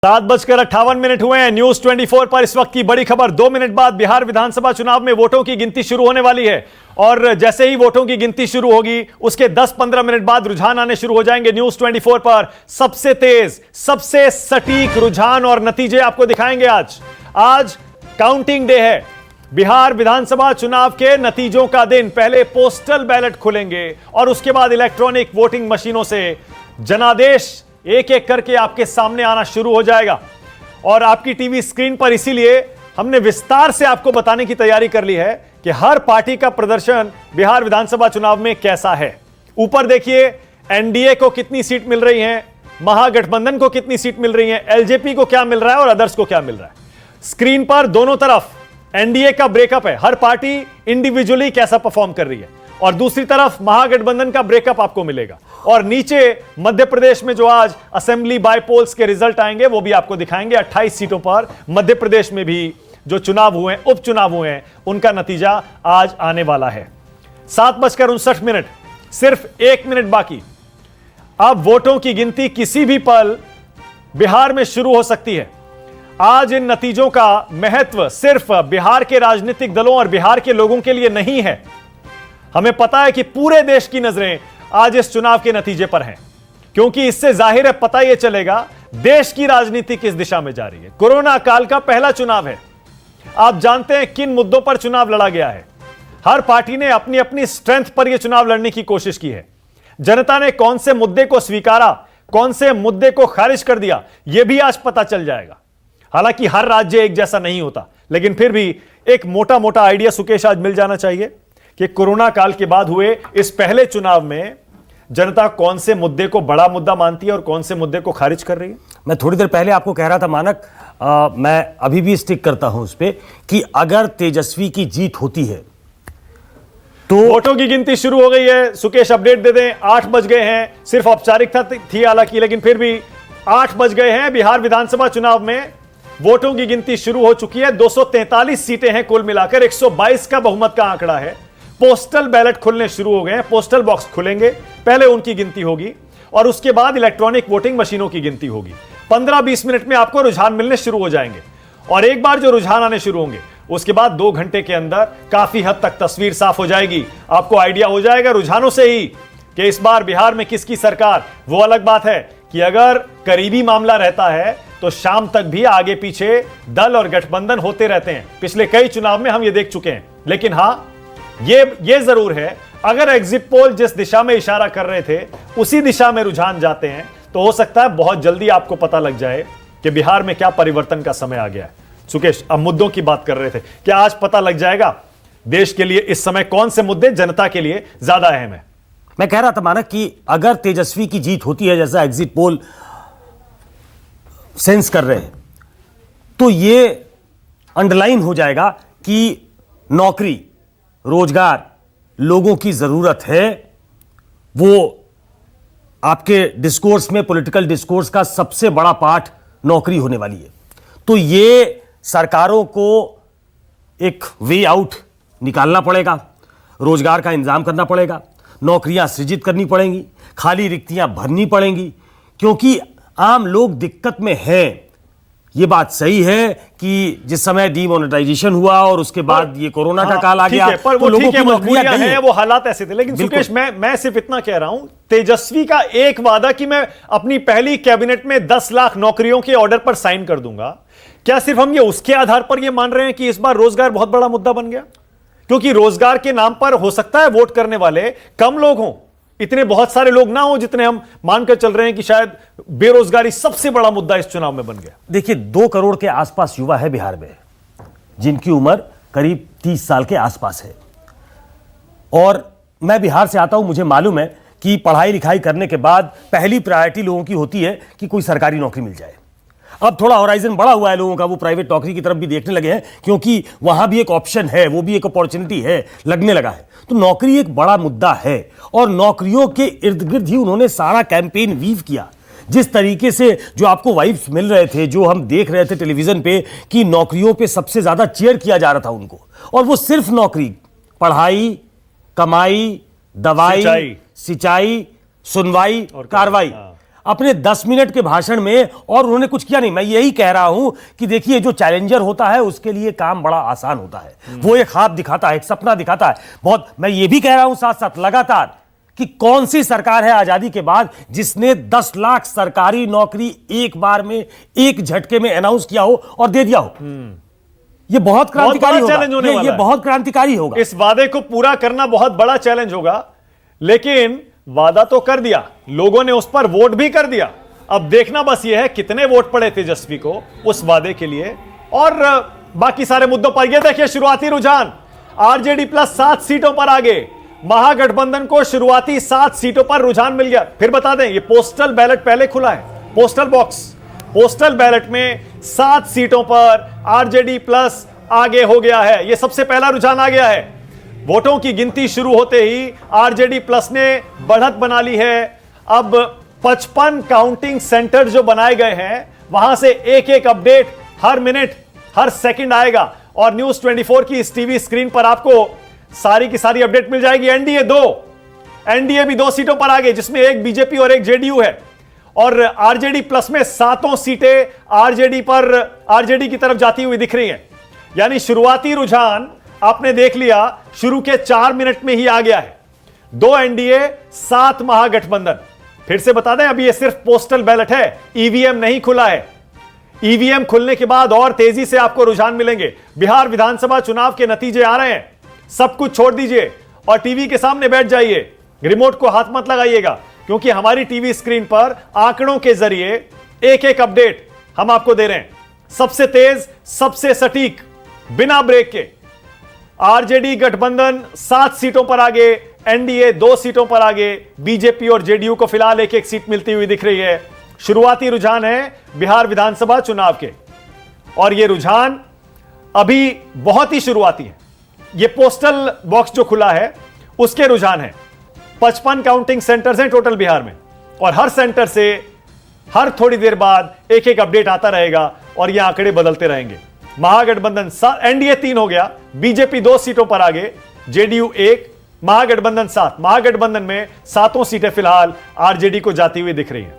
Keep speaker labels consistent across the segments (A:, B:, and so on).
A: 7:58 हुए हैं। न्यूज 24 पर इस वक्त की बड़ी खबर। 2 मिनट बाद बिहार विधानसभा चुनाव में वोटों की गिनती शुरू होने वाली है और जैसे ही वोटों की गिनती शुरू होगी उसके 10-15 मिनट बाद रुझान आने शुरू हो जाएंगे। न्यूज 24 पर सबसे तेज, सबसे सटीक रुझान और नतीजे आपको दिखाएंगे। आज काउंटिंग डे है, बिहार विधानसभा चुनाव के नतीजों का दिन। पहले पोस्टल बैलेट खुलेंगे और उसके बाद इलेक्ट्रॉनिक वोटिंग मशीनों से जनादेश एक एक करके आपके सामने आना शुरू हो जाएगा और आपकी टीवी स्क्रीन पर। इसीलिए हमने विस्तार से आपको बताने की तैयारी कर ली है कि हर पार्टी का प्रदर्शन बिहार विधानसभा चुनाव में कैसा है। ऊपर देखिए, एनडीए को कितनी सीट मिल रही है, महागठबंधन को कितनी सीट मिल रही है, एलजेपी को क्या मिल रहा है और अदर्स को क्या मिल रहा है। स्क्रीन पर दोनों तरफ एनडीए का ब्रेकअप है, हर पार्टी इंडिविजुअली कैसा परफॉर्म कर रही है, और दूसरी तरफ महागठबंधन का ब्रेकअप आपको मिलेगा। और नीचे मध्य प्रदेश में जो आज असेंबली बाय पोल्स के रिजल्ट आएंगे वो भी आपको दिखाएंगे। 28 सीटों पर मध्य प्रदेश में भी जो चुनाव हुए, उपचुनाव हुए हैं, उनका नतीजा आज आने वाला है। 7:59, सिर्फ 1 मिनट बाकी। अब वोटों की गिनती किसी भी पल बिहार में शुरू हो सकती है। आज इन नतीजों का महत्व सिर्फ बिहार के राजनीतिक दलों और बिहार के लोगों के लिए नहीं है। हमें पता है कि पूरे देश की नजरें आज इस चुनाव के नतीजे पर हैं, क्योंकि इससे जाहिर है पता यह चलेगा देश की राजनीति किस दिशा में जा रही है। कोरोना काल का पहला चुनाव है। आप जानते हैं किन मुद्दों पर चुनाव लड़ा गया है। हर पार्टी ने अपनी अपनी स्ट्रेंथ पर यह चुनाव लड़ने की कोशिश की है। जनता ने कौन से मुद्दे को स्वीकारा, कौन से मुद्दे को खारिज कर दिया, यह भी आज पता चल जाएगा। हालांकि हर राज्य एक जैसा नहीं होता, लेकिन फिर भी एक मोटा मोटा आइडिया सुकेश आज मिल जाना चाहिए कि कोरोना काल के बाद हुए इस पहले चुनाव में जनता कौन से मुद्दे को बड़ा मुद्दा मानती है और कौन से मुद्दे को खारिज कर रही है।
B: मैं थोड़ी देर पहले आपको कह रहा था मानक, मैं अभी भी स्टिक करता हूं उस पे कि अगर तेजस्वी की जीत होती है तो
A: वोटों की गिनती शुरू हो गई है। सुकेश अपडेट दे दें, 8 बज गए हैं। सिर्फ औपचारिकता थी हालांकि, लेकिन फिर भी 8 बज गए हैं। बिहार विधानसभा चुनाव में वोटों की गिनती शुरू हो चुकी है। 243 सीटें हैं कुल मिलाकर, 122 का बहुमत का आंकड़ा है। पोस्टल बैलेट खुलने शुरू हो गए हैं, पोस्टल बॉक्स खुलेंगे, पहले उनकी गिनती होगी और उसके बाद इलेक्ट्रॉनिक वोटिंग मशीनों की गिनती होगी। 15-20 मिनट में आपको रुझान मिलने शुरू हो जाएंगे और एक बार जो रुझान आने शुरू होंगे उसके बाद 2 घंटे के अंदर काफी हद तक तस्वीर साफ हो जाएगी। आपको आइडिया हो जाएगा रुझानों से ही कि इस बार बिहार में किसकी सरकार। वो अलग बात है कि अगर करीबी मामला रहता है तो शाम तक भी आगे पीछे दल और गठबंधन होते रहते हैं। पिछले कई चुनाव में हम ये देख चुके हैं। लेकिन हां, ये जरूर है, अगर एग्जिट पोल जिस दिशा में इशारा कर रहे थे उसी दिशा में रुझान जाते हैं तो हो सकता है बहुत जल्दी आपको पता लग जाए कि बिहार में क्या परिवर्तन का समय आ गया है। सुकेश, अब मुद्दों की बात कर रहे थे, क्या आज पता लग जाएगा देश के लिए इस समय कौन से मुद्दे जनता के लिए ज्यादा अहम है?
B: मैं कह रहा था मानक कि अगर तेजस्वी की जीत होती है जैसा एग्जिट पोल सेंस कर रहे हैं तो यह अंडरलाइन हो जाएगा कि नौकरी, रोजगार लोगों की जरूरत है। वो आपके डिस्कोर्स में, पॉलिटिकल डिस्कोर्स का सबसे बड़ा पार्ट नौकरी होने वाली है। तो ये सरकारों को एक वे आउट निकालना पड़ेगा, रोजगार का इंतजाम करना पड़ेगा, नौकरियां सृजित करनी पड़ेंगी, खाली रिक्तियां भरनी पड़ेंगी, क्योंकि आम लोग दिक्कत में हैं। ये बात सही है कि जिस समय डीमोनेटाइजेशन हुआ और उसके बाद ये कोरोना का काल आ गया,
A: पर वो ठीक है, मजबूरियां हैं, वो हालात ऐसे थे। लेकिन सुकेश, मैं सिर्फ इतना कह रहा हूं, तेजस्वी का एक वादा कि मैं अपनी पहली कैबिनेट में 10 लाख नौकरियों के ऑर्डर पर साइन कर दूंगा, क्या सिर्फ हम ये उसके आधार पर ये मान रहे हैं कि इस बार रोजगार बहुत बड़ा मुद्दा बन गया? क्योंकि रोजगार के नाम पर हो सकता है वोट करने वाले कम लोग हों, इतने बहुत सारे लोग ना हो जितने हम मानकर चल रहे हैं कि शायद बेरोजगारी सबसे बड़ा मुद्दा इस चुनाव में बन गया।
B: देखिए, 2 करोड़ के आसपास युवा है बिहार में जिनकी उम्र करीब 30 साल के आसपास है। और मैं बिहार से आता हूं, मुझे मालूम है कि पढ़ाई लिखाई करने के बाद पहली प्रायोरिटी लोगों की होती है कि कोई सरकारी नौकरी मिल जाए। अब थोड़ा होराइजन बड़ा हुआ है लोगों का, वो प्राइवेट नौकरी की तरफ भी देखने लगे हैं, क्योंकि वहां भी एक ऑप्शन है, वो भी एक अपॉर्चुनिटी है, लगने लगा है। तो नौकरी एक बड़ा मुद्दा है और नौकरियों के इर्द गिर्द ही उन्होंने सारा कैंपेन वीव किया। जिस तरीके से जो आपको वाइब्स मिल रहे थे, जो हम देख रहे थे टेलीविजन पे कि नौकरियों पे सबसे ज्यादा चीयर किया जा रहा था उनको, और वो सिर्फ नौकरी, पढ़ाई, कमाई, दवाई, सिंचाई, सुनवाई और कार्रवाई, अपने 10 मिनट के भाषण में, और उन्होंने कुछ किया नहीं। मैं यही कह रहा हूं कि देखिए, जो चैलेंजर होता है उसके लिए काम बड़ा आसान होता है। वो एक ख्वाब दिखाता है, एक सपना दिखाता है बहुत। मैं ये भी कह रहा हूं साथ साथ लगातार कि कौन सी सरकार है आजादी के बाद जिसने 10 लाख सरकारी नौकरी एक बार में, एक झटके में अनाउंस किया हो और दे दिया हो। ये बहुत क्रांतिकारी होगा,
A: चैलेंज होने वाला
B: ये
A: है।
B: बहुत क्रांतिकारी होगा।
A: इस वादे को पूरा करना बहुत बड़ा चैलेंज होगा, लेकिन वादा तो कर दिया, लोगों ने उस पर वोट भी कर दिया। अब देखना बस ये है कितने वोट पड़े तेजस्वी को उस वादे के लिए। और बाकी सारे मुद्दों पर ये देखिए, शुरुआती रुझान आरजेडी प्लस 7 सीटों पर आगे। महागठबंधन को शुरुआती 7 सीटों पर रुझान मिल गया। फिर बता दें, ये पोस्टल बैलेट पहले खुला है, पोस्टल बॉक्स, पोस्टल बैलेट में 7 सीटों पर आरजेडी प्लस आगे हो गया है। यह सबसे पहला रुझान आ गया है। वोटों की गिनती शुरू होते ही आरजेडी प्लस ने बढ़त बना ली है। अब 55 काउंटिंग सेंटर जो बनाए गए हैं, वहां से एक एक अपडेट हर मिनट, हर सेकंड आएगा। और न्यूज 24 की इस टीवी स्क्रीन पर आपको सारी की सारी अपडेट मिल जाएगी। एनडीए भी 2 सीटों पर आगे, जिसमें एक बीजेपी और एक जेडीयू है। और आरजेडी प्लस में 7 सीटें आरजेडी की तरफ जाती हुई दिख रही हैं। यानी शुरुआती रुझान आपने देख लिया, शुरू के 4 मिनट में ही आ गया है। 2 एनडीए, 7 महागठबंधन। फिर से बता दें, अभी यह सिर्फ पोस्टल बैलेट है, ईवीएम नहीं खुला है। ईवीएम खुलने के बाद और तेजी से आपको रुझान मिलेंगे। बिहार विधानसभा चुनाव के नतीजे आ रहे हैं। सब कुछ छोड़ दीजिए और टीवी के सामने बैठ जाइए। रिमोट को हाथ मत लगाइएगा, क्योंकि हमारी टीवी स्क्रीन पर आंकड़ों के जरिए एक एक अपडेट हम आपको दे रहे हैं। सबसे तेज, सबसे सटीक, बिना ब्रेक के। आरजेडी गठबंधन 7 सीटों पर आगे, एनडीए 2 सीटों पर आगे, बीजेपी और जेडीयू को फिलहाल एक एक सीट मिलती हुई दिख रही है। शुरुआती रुझान है बिहार विधानसभा चुनाव के, और यह रुझान अभी बहुत ही शुरुआती है। यह पोस्टल बॉक्स जो खुला है उसके रुझान है। 55 काउंटिंग सेंटर्स हैं टोटल बिहार में, और हर सेंटर से हर थोड़ी देर बाद एक एक अपडेट आता रहेगा और ये आंकड़े बदलते रहेंगे। महागठबंधन एनडीए 3 हो गया, बीजेपी 2 सीटों पर आगे, जेडीयू 1, महागठबंधन 7। महागठबंधन में 7 सीटें फिलहाल आरजेडी को जाती हुई दिख रही हैं।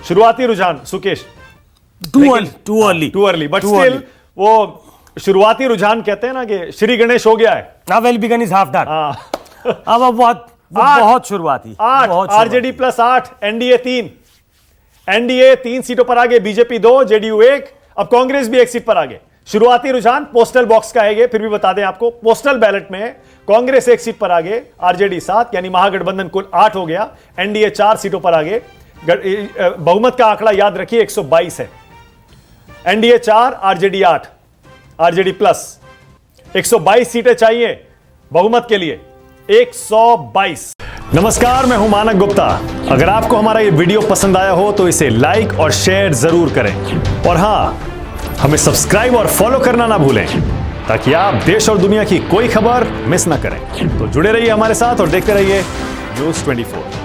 A: शुरुआती रुझान Sukesh
B: too early,
A: but still वो शुरुआती रुझान कहते हैं ना कि श्री गणेश हो गया है।
B: Well begun is half done. अब बहुत शुरुआती।
A: 8 आरजेडी प्लस 8, एनडीए 3 सीटों पर आगे, बीजेपी 2, जेडीयू 1, अब कांग्रेस भी 1 सीट पर आगे। शुरुआती रुझान पोस्टल बॉक्स का है, फिर भी बता दें आपको, पोस्टल बैलेट में कांग्रेस 1 सीट पर आगे, आरजेडी 7, यानी महागठबंधन कुल 8 हो गया। एनडीए 4 सीटों पर आगे। बहुमत का आंकड़ा याद रखिए 122 है। एनडीए 4, आरजेडी 8, आरजेडी प्लस 122 सीटें चाहिए बहुमत के लिए, 122। नमस्कार, मैं हूं मानक गुप्ता। अगर आपको हमारा ये वीडियो पसंद आया हो तो इसे लाइक और शेयर जरूर करें, और हां, हमें सब्सक्राइब और फॉलो करना ना भूलें, ताकि आप देश और दुनिया की कोई खबर मिस ना करें। तो जुड़े रहिए हमारे साथ और देखते रहिए न्यूज़ 24।